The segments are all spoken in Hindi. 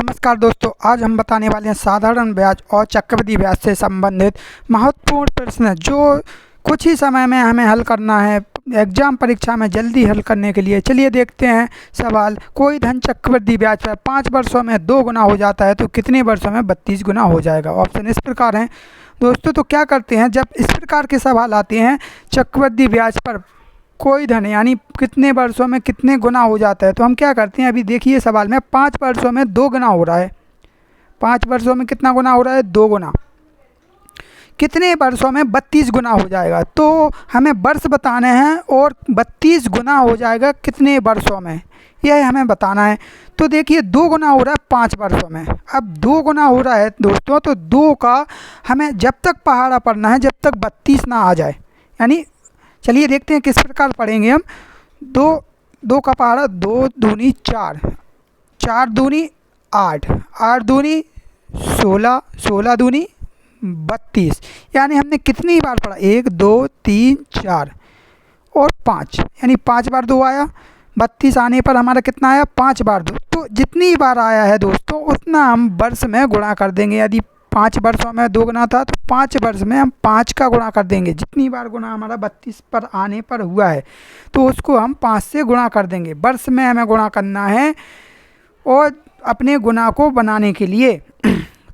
नमस्कार दोस्तों, आज हम बताने वाले हैं साधारण ब्याज और चक्रवृद्धि ब्याज से संबंधित महत्वपूर्ण प्रश्न जो कुछ ही समय में हमें हल करना है एग्जाम परीक्षा में जल्दी हल करने के लिए। चलिए देखते हैं सवाल। कोई धन चक्रवृद्धि ब्याज पर 5 वर्षों में 2 गुना हो जाता है तो कितने वर्षों में 32 गुना हो जाएगा। ऑप्शन इस प्रकार हैं दोस्तों। तो क्या करते हैं, जब इस प्रकार के सवाल आते हैं चक्रवृद्धि ब्याज पर कोई धन यानी कितने वर्षों में कितने गुना हो जाता है, तो हम क्या करते हैं, अभी देखिए सवाल में 5 वर्षों में 2 गुना हो रहा है। 5 वर्षों में कितना गुना हो रहा है, 2 गुना। कितने वर्षों में 32 गुना हो जाएगा, तो हमें वर्ष बताने हैं और 32 गुना हो जाएगा कितने वर्षों में, यह हमें बताना है। तो देखिए 2 गुना हो रहा है 5 वर्षों में। अब 2 गुना हो रहा है दोस्तों, तो 2 का हमें जब तक पहाड़ा पढ़ना है जब तक 32 ना आ जाए। यानी चलिए देखते हैं किस प्रकार पढ़ेंगे हम। 2 का पहाड़ा 2 दूनी 4, 4 दूनी 8, 8 दूनी 16, 16 दूनी 32। यानी हमने कितनी बार पढ़ा, 1 2 3 4 और 5, यानी 5 बार 2 आया। 32 आने पर हमारा कितना आया, 5 बार 2। तो जितनी बार आया है दोस्तों उतना हम वर्ष में गुणा कर देंगे। यदि 5 वर्षों में 2 गुना था तो 5 वर्ष में हम 5 का गुणा कर देंगे। जितनी बार गुणा हमारा 32 पर आने पर हुआ है तो उसको हम 5 से गुणा कर देंगे। वर्ष में हमें गुणा करना है और अपने गुणा को बनाने के लिए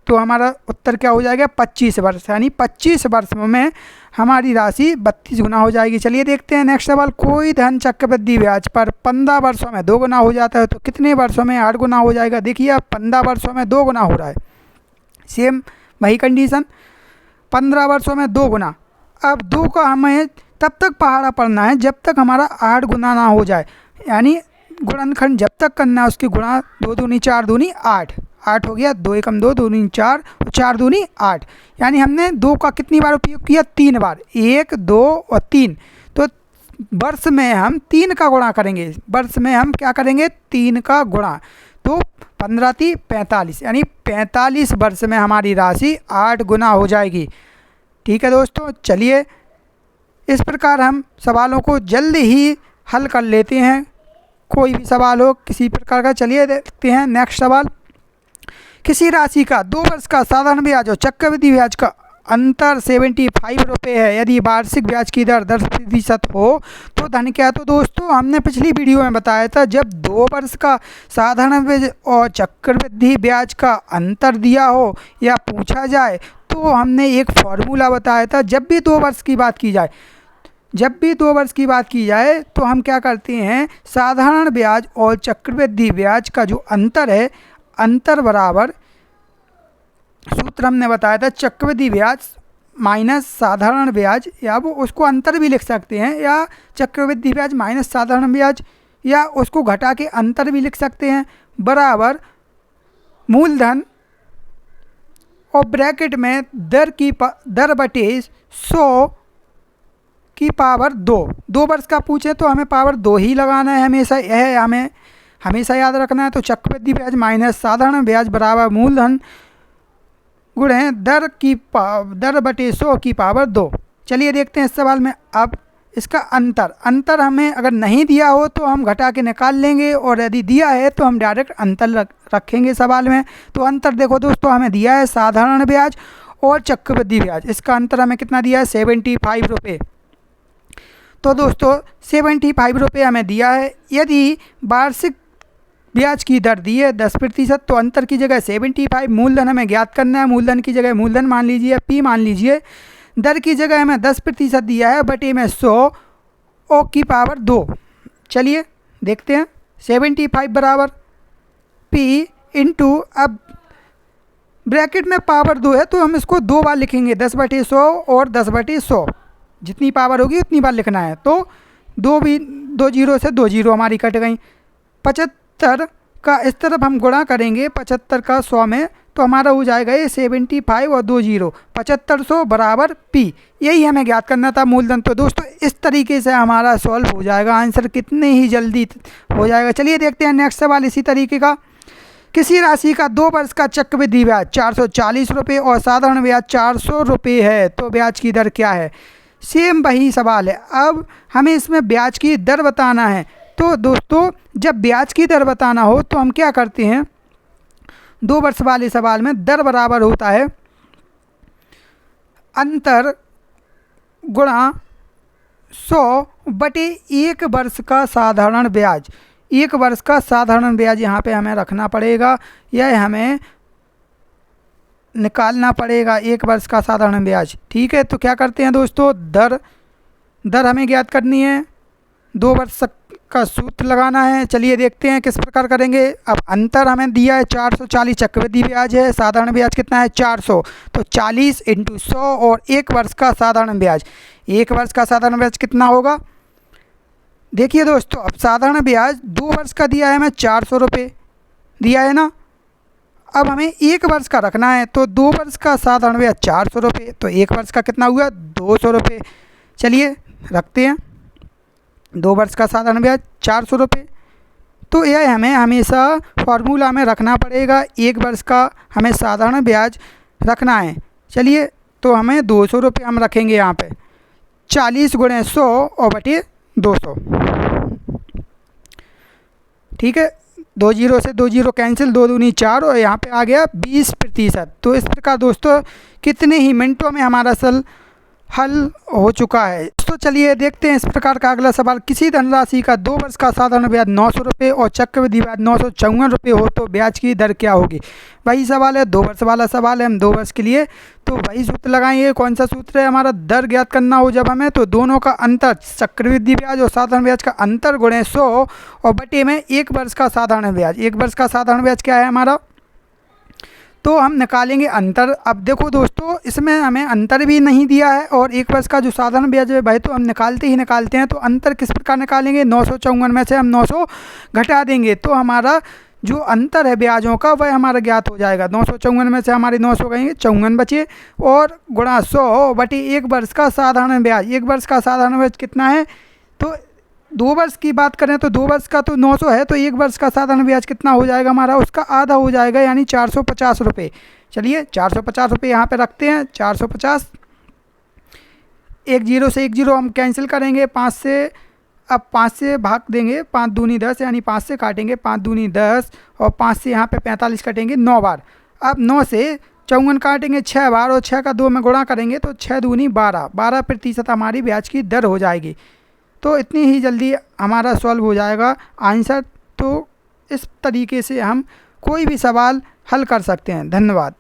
तो हमारा उत्तर क्या हो जाएगा, 25 वर्ष। यानी 25 वर्ष में हमारी राशि 32 गुना हो जाएगी। चलिए देखते हैं नेक्स्ट सवाल। कोई धन चक्रवृद्धि ब्याज पर 15 वर्षों में 2 गुना हो जाता है तो कितने वर्षों में 8 गुना हो जाएगा। देखिए अब 15 वर्षों में 2 गुना हो रहा है, सेम वही कंडीशन, 15 वर्षों में 2 गुना। अब 2 का हमें तब तक पहाड़ा पढ़ना है जब तक हमारा 8 गुना ना हो जाए। यानी गुणनखंड जब तक करना है उसकी गुणा 2 दूनी 4 दूनी 8, 8 हो गया, 2 एकम 2, 2 दूनी 4, 4 दूनी 8। यानी हमने 2 का कितनी बार उपयोग किया, 3 बार, 1 2 और 3। तो वर्ष में हम 3 का गुणा करेंगे। वर्ष में हम क्या करेंगे, 3 का गुणा। तो 15 × 45, यानी 45 वर्ष में हमारी राशि 8 गुना हो जाएगी। ठीक है दोस्तों, चलिए इस प्रकार हम सवालों को जल्द ही हल कर लेते हैं, कोई भी सवाल हो किसी प्रकार का। चलिए देखते हैं नेक्स्ट सवाल। किसी राशि का 2 वर्ष का साधारण ब्याज और चक्रवृद्धि ब्याज का अंतर 75 रुपये है। यदि वार्षिक ब्याज की दर 10% हो तो धन क्या है। तो दोस्तों हमने पिछली वीडियो में बताया था, जब 2 वर्ष का साधारण ब्याज और चक्रवृद्धि ब्याज का अंतर दिया हो या पूछा जाए तो हमने एक फॉर्मूला बताया था। जब भी 2 वर्ष की बात की जाए, जब भी 2 वर्ष की बात की जाए तो हम क्या करते हैं, साधारण ब्याज और चक्रवृद्धि ब्याज का जो अंतर है, अंतर बराबर, सूत्र हमने बताया था चक्रवृद्धि ब्याज माइनस साधारण ब्याज, या वो उसको अंतर भी लिख सकते हैं, या चक्रवृद्धि ब्याज माइनस साधारण ब्याज, या उसको घटा के अंतर भी लिख सकते हैं, बराबर मूलधन और ब्रैकेट में दर बटे 100 की पावर 2। 2 वर्ष का पूछे तो हमें पावर 2 ही लगाना है हमेशा, यह हमें हमेशा याद रखना है। तो चक्रवृद्धि ब्याज माइनस साधारण ब्याज बराबर मूलधन गुणे दर बटे 100 की पावर 2। चलिए देखते हैं इस सवाल में। अब इसका अंतर हमें अगर नहीं दिया हो तो हम घटा के निकाल लेंगे, और यदि दिया है तो हम डायरेक्ट अंतर रखेंगे सवाल में। तो अंतर देखो दोस्तों, हमें दिया है साधारण ब्याज और चक्रवृद्धि ब्याज, इसका अंतर हमें कितना दिया है, 75 रुपये। तो दोस्तों 75 रुपये हमें दिया है। यदि वार्षिक ब्याज की दर दी है 10%, तो अंतर की जगह 75, मूलधन हमें ज्ञात करना है, मूलधन की जगह मूलधन मान लीजिए, P मान लीजिए, दर की जगह हमें 10% दिया है, बटे में 100 ओ की पावर 2। चलिए देखते हैं, 75 बराबर P इंटू, अब ब्रैकेट में पावर 2 है तो हम इसको 2 बार लिखेंगे, 10/100 और 10/100, जितनी पावर होगी उतनी बार लिखना है। तो 2 जीरो से 2 जीरो हमारी कट गई। 75 का इस तरफ हम गुणा करेंगे 75 का 100 में, तो हमारा हो जाएगा ये 75 और 2 जीरो 7500 बराबर P। यही हमें ज्ञात करना था मूलधन। तो दोस्तों इस तरीके से हमारा सॉल्व हो जाएगा, आंसर कितने ही जल्दी हो जाएगा। चलिए देखते हैं नेक्स्ट सवाल इसी तरीके का। किसी राशि का 2 वर्ष का चक्रवृद्धि ब्याज 440 रुपये और साधारण ब्याज 400 रुपये है तो ब्याज की दर क्या है। सेम वही सवाल है। अब हमें इसमें ब्याज की दर बताना है। तो दोस्तों जब ब्याज की दर बताना हो तो हम क्या करते हैं, 2 वर्ष वाले सवाल में दर बराबर होता है अंतर गुणा 100/1 वर्ष का साधारण ब्याज। 1 वर्ष का साधारण ब्याज यहाँ पे हमें रखना पड़ेगा, यह हमें निकालना पड़ेगा 1 वर्ष का साधारण ब्याज। ठीक है, तो क्या करते हैं दोस्तों, दर हमें ज्ञात करनी है, 2 वर्ष का सूत्र लगाना है। चलिए देखते हैं किस प्रकार करेंगे। अब अंतर हमें दिया है 440 चक्रवृद्धि ब्याज है, साधारण ब्याज कितना है 400, तो 40 × 100 और 1 वर्ष का साधारण ब्याज। 1 वर्ष का साधारण ब्याज कितना होगा, देखिए दोस्तों, अब साधारण ब्याज 2 वर्ष का दिया है हमें 400 रुपये दिया है ना। अब हमें 1 वर्ष का रखना है, तो 2 वर्ष का साधारण ब्याज 400 रुपये, तो 1 वर्ष का कितना हुआ 200 रुपये। चलिए रखते हैं, 2 वर्ष का साधारण ब्याज 400 रुपये। तो यह हमें हमेशा फार्मूला में रखना पड़ेगा, 1 वर्ष का हमें साधारण ब्याज रखना है। चलिए, तो हमें 200 रुपये हम रखेंगे यहाँ पे, 40 × 100 और बटे 200। ठीक है, 2 0 से 2 0 कैंसिल, 2 दूनी 4 और यहाँ पे आ गया 20%। तो इस प्रकार दोस्तों कितने ही मिनटों में हमारा हल हो चुका है। तो चलिए देखते हैं इस प्रकार का अगला सवाल। किसी धनराशि का 2 वर्ष का साधारण ब्याज 900 रुपये और चक्रवृद्धि ब्याज 954 रुपये हो तो ब्याज की दर क्या होगी। वही सवाल है, 2 वर्ष वाला सवाल है, हम 2 वर्ष के लिए तो वही सूत्र लगाएंगे। कौन सा सूत्र है हमारा, दर ज्ञात करना हो जब हमें, तो दोनों का अंतर, चक्रवृद्धि ब्याज और साधारण ब्याज का अंतर गुणे 100 और बटे में 1 वर्ष का साधारण ब्याज। 1 वर्ष का साधारण ब्याज क्या है हमारा, तो हम निकालेंगे अंतर। अब देखो दोस्तों, इसमें हमें अंतर भी नहीं दिया है और 1 वर्ष का जो साधारण ब्याज है भाई, तो हम निकालते हैं। तो अंतर किस प्रकार निकालेंगे, 954 में से हम 900 घटा देंगे, तो हमारा जो अंतर है ब्याजों का वह हमारा ज्ञात हो जाएगा। 954 में से हमारे 900 गएंगे, 54 बचे और गुणा 100 बटे 1 वर्ष का साधारण ब्याज। 1 वर्ष का साधारण ब्याज कितना है, तो 2 वर्ष की बात करें तो 2 वर्ष का तो 900 है, तो 1 वर्ष का साधारण ब्याज कितना हो जाएगा हमारा, उसका आधा हो जाएगा, यानी 450 रुपये। चलिए 450 रुपये यहाँ पे रखते हैं, 450। 1 0 से 1 0 हम कैंसिल करेंगे, 5 से, अब 5 से भाग देंगे, 5 दूनी 10, यानी 5 से काटेंगे, 5 दूनी 10 और 5 से यहाँ पे 45 कटेंगे 9 बार। अब 9 से 54 काटेंगे 6 बार और 6 का 2 में गुणा करेंगे, तो 6 दूनी 12, 12% हमारी ब्याज की दर हो जाएगी। तो इतनी ही जल्दी हमारा सॉल्व हो जाएगा आंसर। तो इस तरीके से हम कोई भी सवाल हल कर सकते हैं। धन्यवाद।